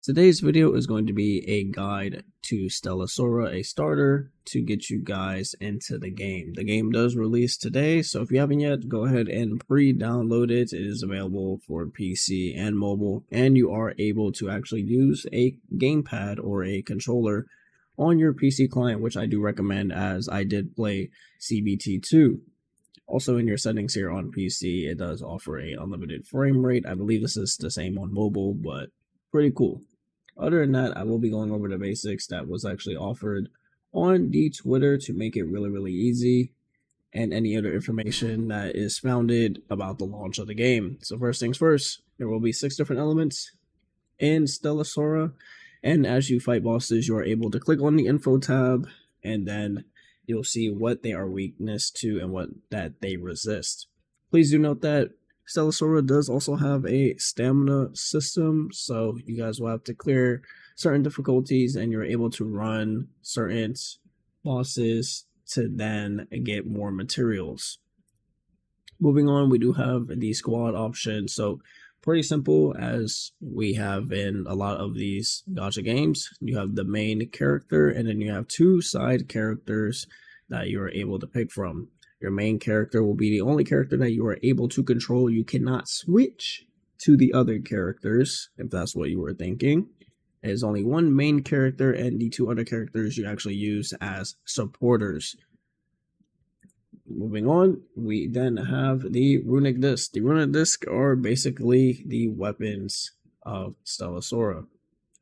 Today's video is going to be a guide to Stella Sora, a starter to get you guys into the game. The game does release today, so if you haven't yet, go ahead and pre-download it. It is available for PC and mobile, and you are able to actually use a gamepad or a controller on your PC client, which I do recommend as I did play CBT2. Also, in your settings here on PC, it does offer a unlimited frame rate. I believe this is the same on mobile, but pretty cool. Other than that, I will be going over the basics that was actually offered on the Twitter to make it really easy, and any other information that is founded about the launch of the game. So first things first, there will be 6 different elements in Stella Sora, and as you fight bosses, you are able to click on the info tab, and then you'll see what they are weakness to and what that they resist. Please do note that Stellasaura does also have a stamina system, so you guys will have to clear certain difficulties and you're able to run certain bosses to then get more materials. Moving on, we do have the squad option, so pretty simple as we have in a lot of these gacha games. You have the main character and then you have 2 side characters that you are able to pick from. Your main character will be the only character that you are able to control. You cannot switch to the other characters, if that's what you were thinking. There's only one main character, and the 2 other characters you actually use as supporters. Moving on, we then have the Runic Disc. The Runic Disc are basically the weapons of Stella Sora.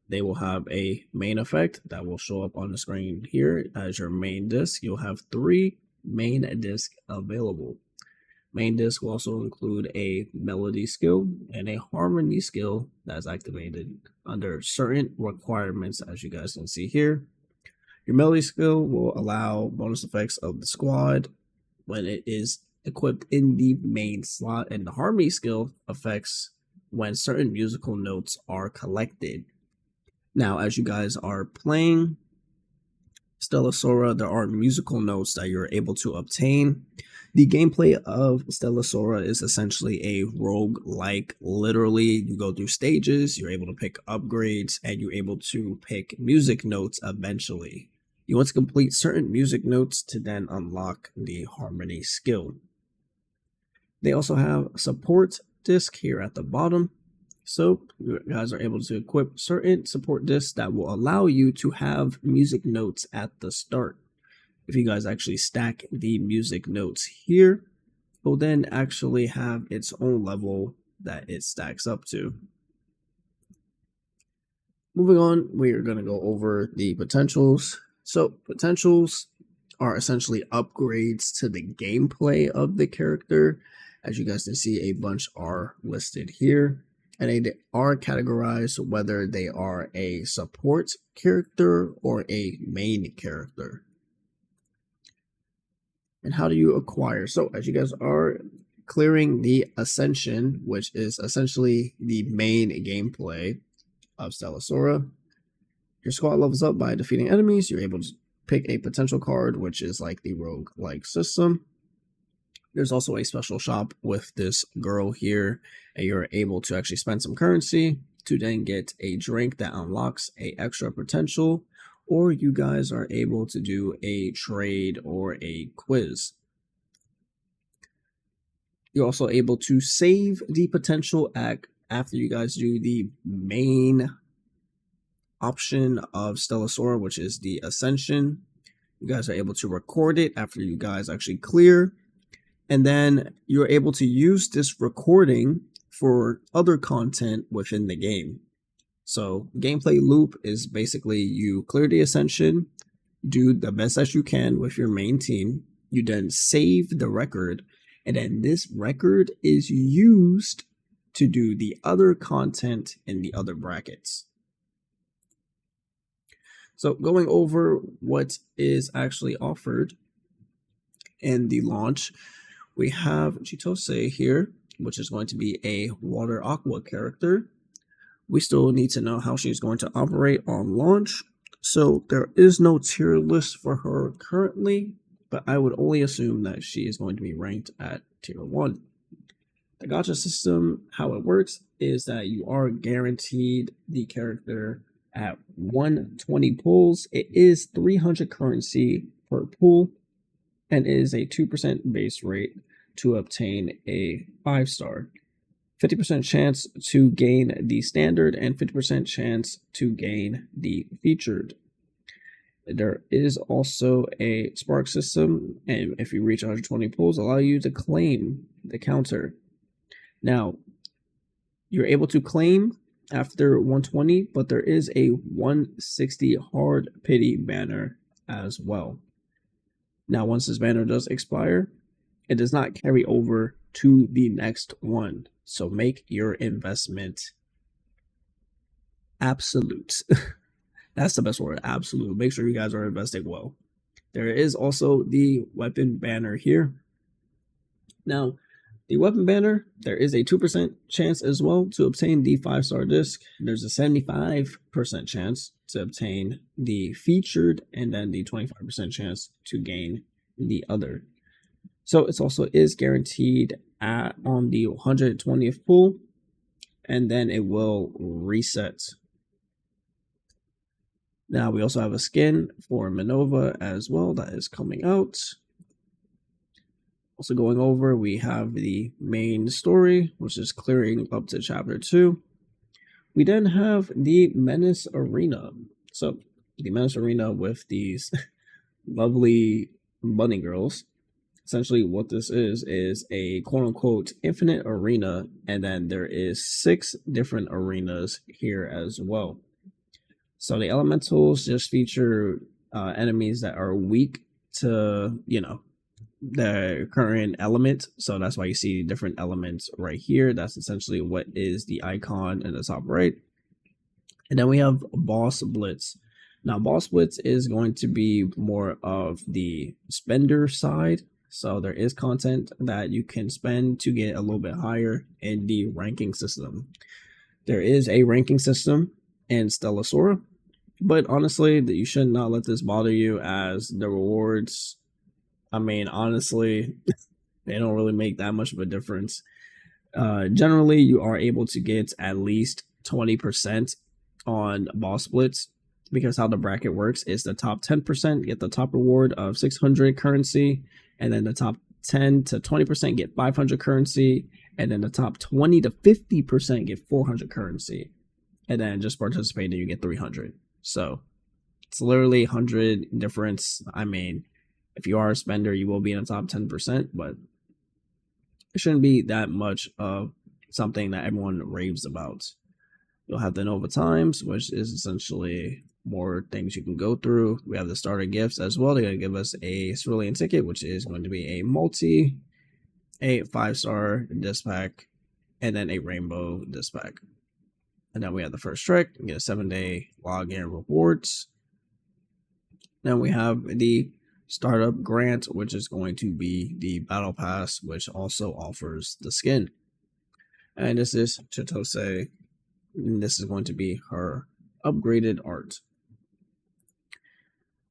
They will have a main effect that will show up on the screen here as your main disc. You'll have 3 main disc available. Main disc will also include a melody skill and a harmony skill that's activated under certain requirements, as you guys can see here. Your melody skill will allow bonus effects of the squad when it is equipped in the main slot, and the harmony skill affects when certain musical notes are collected. Now, as you guys are playing Stella Sora, there are musical notes that you're able to obtain. The gameplay of Stella Sora is essentially a rogue-like. Literally, you go through stages, you're able to pick upgrades, and you're able to pick music notes eventually. You want to complete certain music notes to then unlock the harmony skill. They also have support disc here at the bottom. So you guys are able to equip certain support discs that will allow you to have music notes at the start. If you guys actually stack the music notes here, it will then actually have its own level that it stacks up to. Moving on, we are going to go over the potentials. So potentials are essentially upgrades to the gameplay of the character. As you guys can see, a bunch are listed here. And they are categorized whether they are a support character or a main character. And how do you acquire? So as you guys are clearing the Ascension, which is essentially the main gameplay of Stella Sora, your squad levels up by defeating enemies. You're able to pick a potential card, which is like the rogue-like system. There's also a special shop with this girl here, and you're able to actually spend some currency to then get a drink that unlocks a extra potential, or you guys are able to do a trade or a quiz. You're also able to save the potential after you guys do the main option of Stella Sora, which is the Ascension. You guys are able to record it after you guys actually clear. And then you're able to use this recording for other content within the game. So gameplay loop is basically you clear the Ascension, do the best that you can with your main team. You then save the record, and then this record is used to do the other content in the other brackets. So going over what is actually offered in the launch, we have Chitose here, which is going to be a water aqua character. We still need to know how she's going to operate on launch. So there is no tier list for her currently, but I would only assume that she is going to be ranked at tier 1. The gacha system, how it works is that you are guaranteed the character at 120 pulls. It is 300 currency per pull and is a 2% base rate to obtain a 5-star. 50% chance to gain the standard and 50% chance to gain the featured. There is also a spark system, and if you reach 120 pulls, allow you to claim the counter. Now, you're able to claim after 120, but there is a 160 hard pity banner as well. Now, once this banner does expire, it does not carry over to the next one. So make your investment absolute. That's the best word, absolute. Make sure you guys are investing well. There is also the weapon banner here. Now, the weapon banner, there is a 2% chance as well to obtain the 5-star disc. There's a 75% chance to obtain the featured, and then the 25% chance to gain the other. So it also is guaranteed on the 120th pull, and then it will reset. Now we also have a skin for Minova as well that is coming out. Also going over, we have the main story, which is clearing up to chapter 2. We then have the Menace Arena. So the Menace Arena with these lovely bunny girls. Essentially what this is a quote-unquote infinite arena, and then there is 6 different arenas here as well. So the elementals just feature enemies that are weak to, the current element. So that's why you see different elements right here. That's essentially what is the icon in the top right. And then we have Boss Blitz. Now, Boss Blitz is going to be more of the spender side. So there is content that you can spend to get a little bit higher in the ranking system. There is a ranking system in Stellasaura, but honestly, you should not let this bother you, as the rewards, I mean, honestly, they don't really make that much of a difference. Generally, you are able to get at least 20% on Boss Blitz, because how the bracket works is the top 10% get the top reward of 600 currency, and then the top 10 to 20% get 500 currency, and then the top 20 to 50% get 400 currency, and then just participating you get 300. So it's literally 100 difference. I mean, if you are a spender, you will be in the top 10%, but it shouldn't be that much of something that everyone raves about. You'll have the Nova Times, which is essentially more things you can go through. We have the starter gifts as well. They're going to give us a cerulean ticket, which is going to be a multi, a 5-star disc pack, and then a rainbow disc pack. And then we have the first trek, you get a 7-day login rewards. Then we have the startup grant, which is going to be the battle pass, which also offers the skin. And this is Chitose, and this is going to be her upgraded art.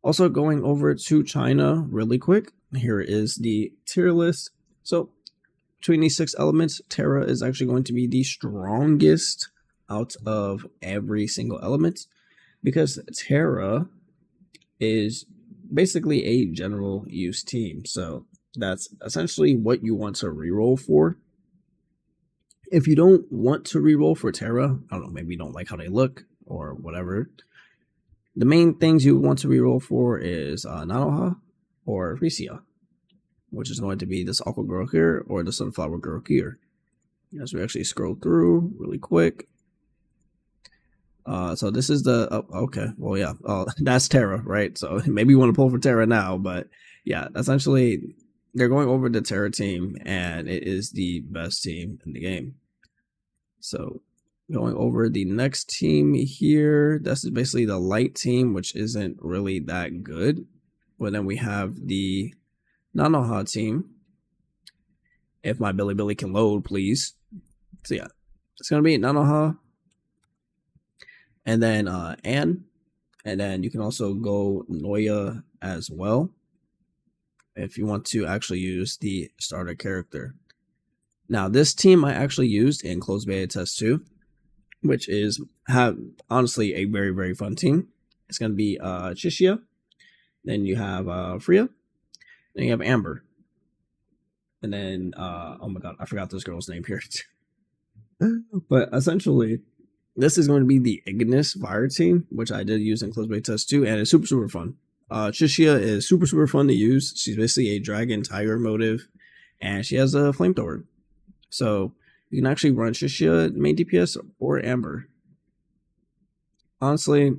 Also going over to China really quick, here is the tier list. So between these 6 elements, Terra is actually going to be the strongest out of every single element, because Terra is basically a general use team. So that's essentially what you want to reroll for. If you don't want to reroll for Terra, I don't know, maybe you don't like how they look or whatever, the main things you want to reroll for is Nanoha or Risia, which is going to be this Aqua Girl here or the Sunflower Girl here. As we actually scroll through really quick. So this is the, okay, well, yeah, that's Terra, right? So maybe you want to pull for Terra now, but yeah, essentially they're going over the Terra team, and it is the best team in the game. So going over the next team here, this is basically the light team, which isn't really that good. But then we have the Nanoha team. If my Billy can load, please. So yeah, it's gonna be Nanoha, and then Anne, and then you can also go Noya as well if you want to actually use the starter character. Now, this team I actually used in closed beta test 2, which is honestly a very, very fun team. It's going to be Chishia, then you have Freya, then you have Amber, and then oh my god, I forgot this girl's name here. But essentially, this is going to be the Ignis Fire team, which I did use in closed beta test 2, and it's super, super fun. Chishia is super, super fun to use. She's basically a dragon tiger motive, and she has a flamethrower. So you can actually run Chishia main DPS or Amber. Honestly,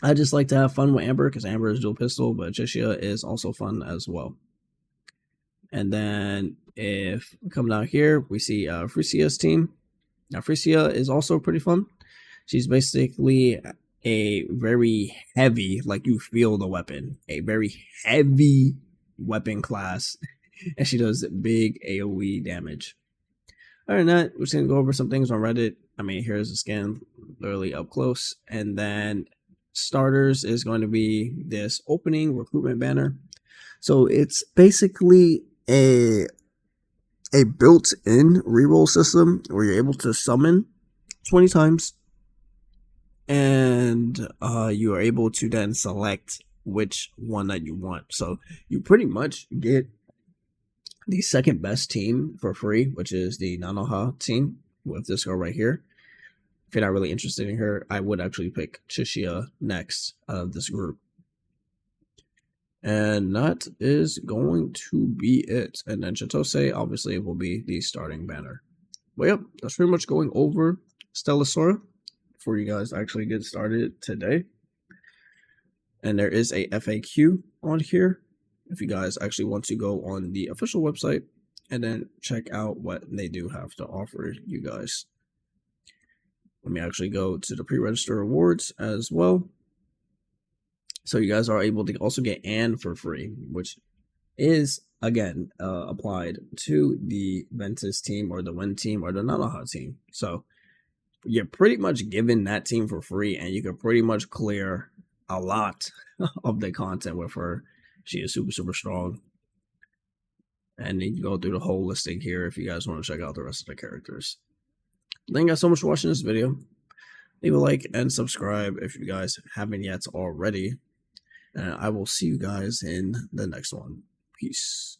I just like to have fun with Amber because Amber is dual pistol, but Chishia is also fun as well. And then if we come down here, we see Frisia's team. Now Frisia is also pretty fun. She's basically a very heavy, like you feel the weapon, a very heavy weapon class, and she does big AoE damage. Other than that, we're just gonna go over some things on Reddit. I mean, here's a scan literally up close, and then starters is going to be this opening recruitment banner. So it's basically a built-in reroll system where you're able to summon 20 times, and you are able to then select which one that you want. So you pretty much get the second best team for free, which is the Nanoha team with this girl right here. If you're not really interested in her, I would actually pick Chishia next out of this group. And that is going to be it. And then Chitose obviously will be the starting banner. But yep, that's pretty much going over Stella Sora before you guys actually get started today. And there is a FAQ on here if you guys actually want to go on the official website and then check out what they do have to offer you guys. Let me actually go to the pre-register rewards as well. So you guys are able to also get Anne for free, which is, again, applied to the Ventus team or the Wind team or the Nanoha team. So you're pretty much given that team for free, and you can pretty much clear a lot of the content with her. She is super, super strong. And you can go through the whole listing here if you guys want to check out the rest of the characters. Thank you guys so much for watching this video. Leave a like and subscribe if you guys haven't yet already. And I will see you guys in the next one. Peace.